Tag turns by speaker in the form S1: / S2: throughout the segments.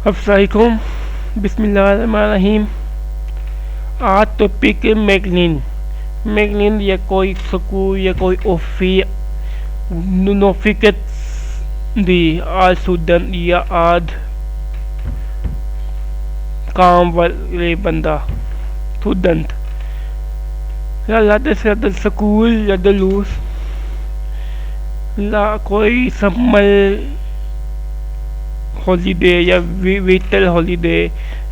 S1: अस्सलामुअलैकुम बिस्मिल्लाहिर्रहमानिर्रहीम। आज टॉपिक है मैगनीन। मैगनीन या कोई स्कूल या कोई ऑफिस नोटिफिकेट दी आज स्टूडेंट या आज काम वाले बंदा स्टूडेंट या लाते से स्कूल या लूस ला कोई समर हॉलीडे या विंटर हॉलीडे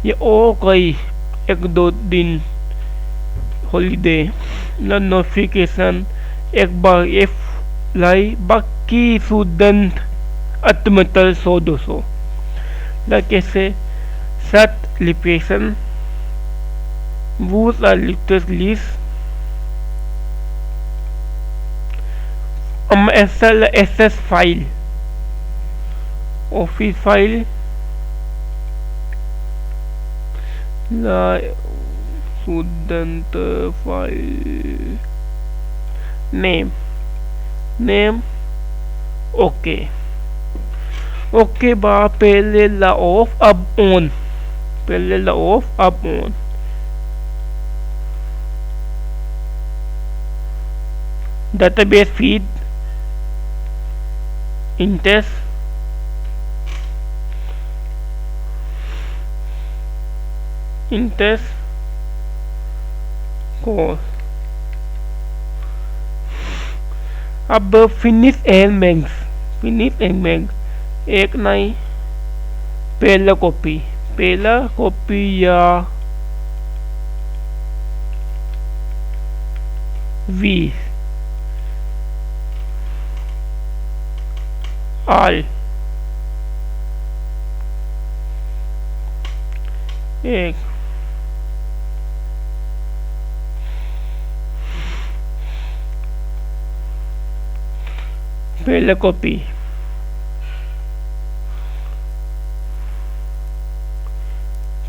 S1: या और कोई एक दो दिन हॉलीडे ना नोटिफिकेशन एक बार इफ लाई बाकी स्टूडेंट अतमतल 100-200 ला कैसे set location whose are latest list SS file office file la student file name okay बा पहले ला ऑफ अब on database feed index course अब फिनिश एंड मैक्स एक नहीं पहला कॉपी या वी आल एक पहला कॉपी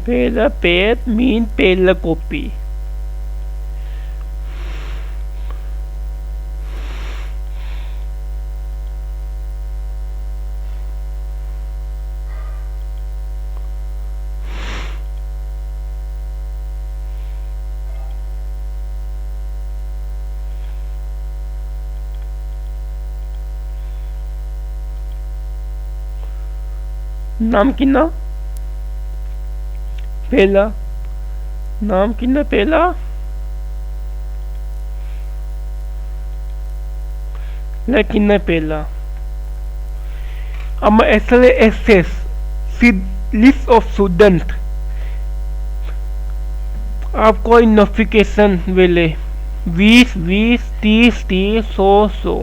S1: पहला पेज मीन पहला कॉपी नाम किन्ना पहला नाम किन्ना पहला किन्ना पहला अम्मा ऐसे एक्सेस लिस्ट ऑफ स्टूडेंट आप कोई नोटिफिकेशन वेले 20 30 100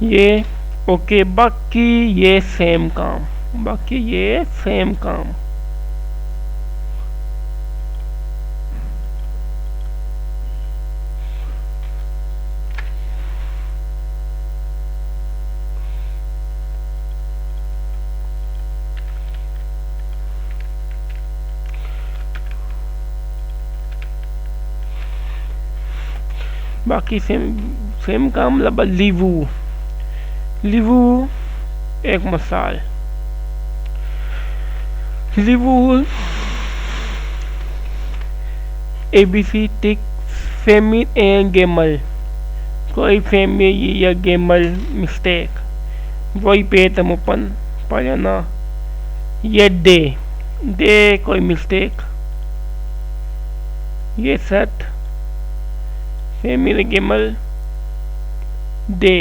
S1: ये ओके बाकी ये सेम काम बाकी सेम काम लब लिवू एक मिसाल लिवू ABC टिक फेमी एंड गेमल कोई फेमी या गेमल मिस्टेक वही पे तमुपन पाना ये दे कोई मिस्टेक ये सेट फेमी गेमल दे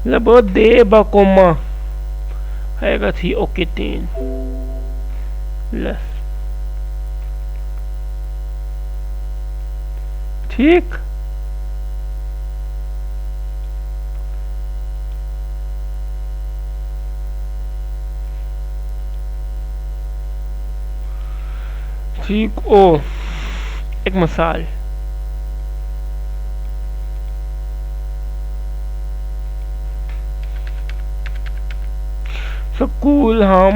S1: लबो दे बाकोमा आएगा थी ओके 3 लस ठीक ओ एक मिसाल स्कूल हम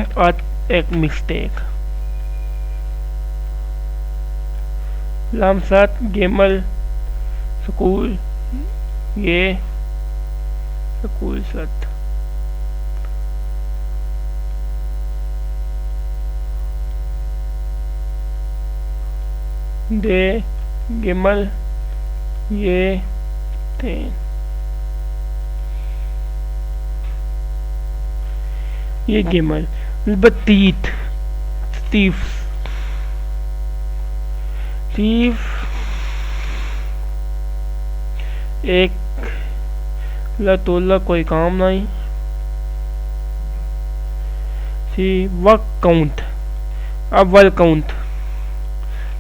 S1: एक मिस्टेक लाम सात गेमल स्कूल ये स्कूल सत दे गेमल ये तेन ये गेमल बतीत स्टीव स्टीव एक लतोला कोई काम नहीं सी वर्क काउंट अब वर्क काउंट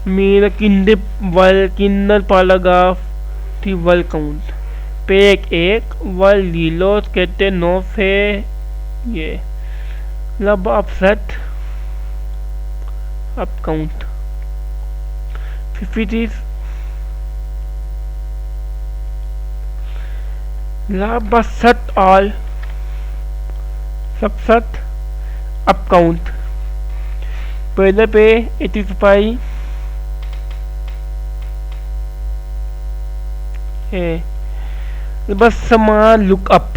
S1: मेरा किंदे वल किन्नर पालगा थी वल काउंट पे एक वल लीलो कहते नो फे ये लब अपसेट अप काउंट 50 लब सट ऑल सब सट अप काउंट पहले पे 85 बस समान लुकअप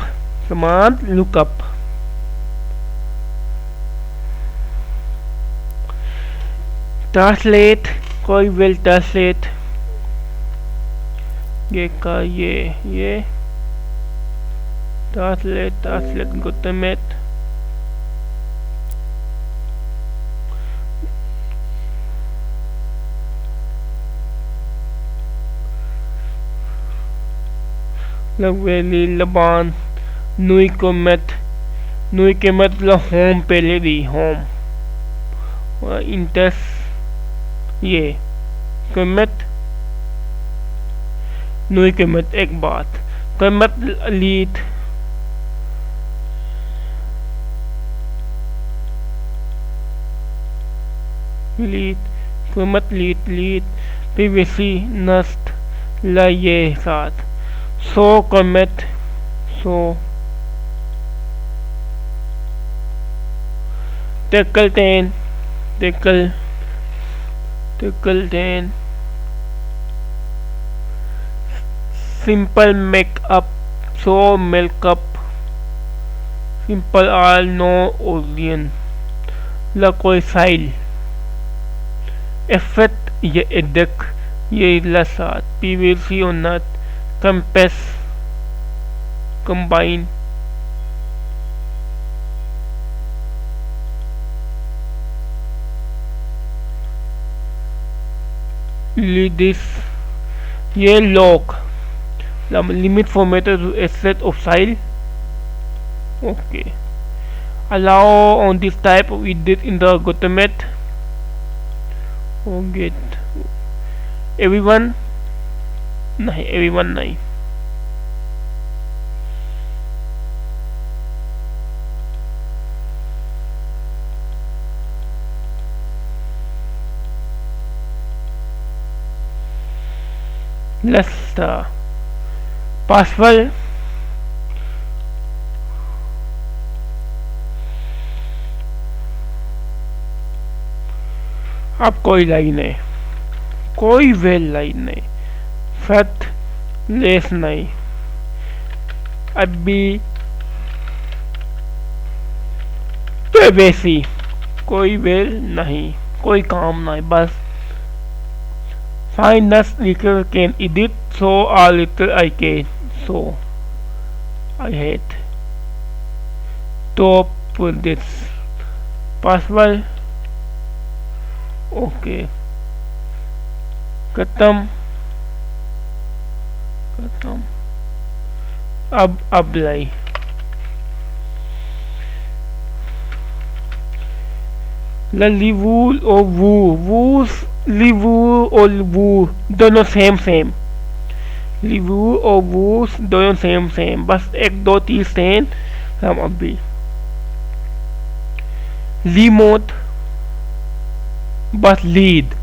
S1: ट्रांसलेट कोई विल ट्रांसलेट ये का ये ट्रांसलेट गुतमेट लगवेली लबान नुई के मत होम पहले दी होम इंटस ये कमत नुई के मत एक बात कमत लीड कमत लीड पीवीसी नस्ट ला ये साथ सो कमेट सो टेकल टेन simple makeup so makeup simple आल नो ओरियन ला कोई साइल इफेक्ट ये एडक ये लसात पीवीसी और नट compass combine this ये log limit formatter to a set of style okay allow on this type we did in the Gotemet get everyone नहीं let's पासवर्ड अब कोई लाइन है कोई वेल लाइन नहीं फट लेस नहीं अभी प्राइवेसी कोई वेल नहीं कोई काम नहीं बस find us little can edit so a little I can so I hate to put this password okay खत्म अब अप्लाई लिवूल और वूस लिवू और वू दोनों सेम लिवू और वूस दोनों सेम बस एक दो तीस सेन हम अभी लीमोट बस लीड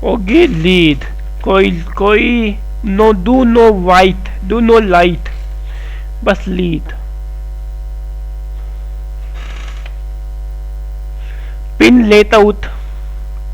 S1: ओके लीड कोई नो डू नो वाइट डू नो लाइट बस लीड पिन लेट आउट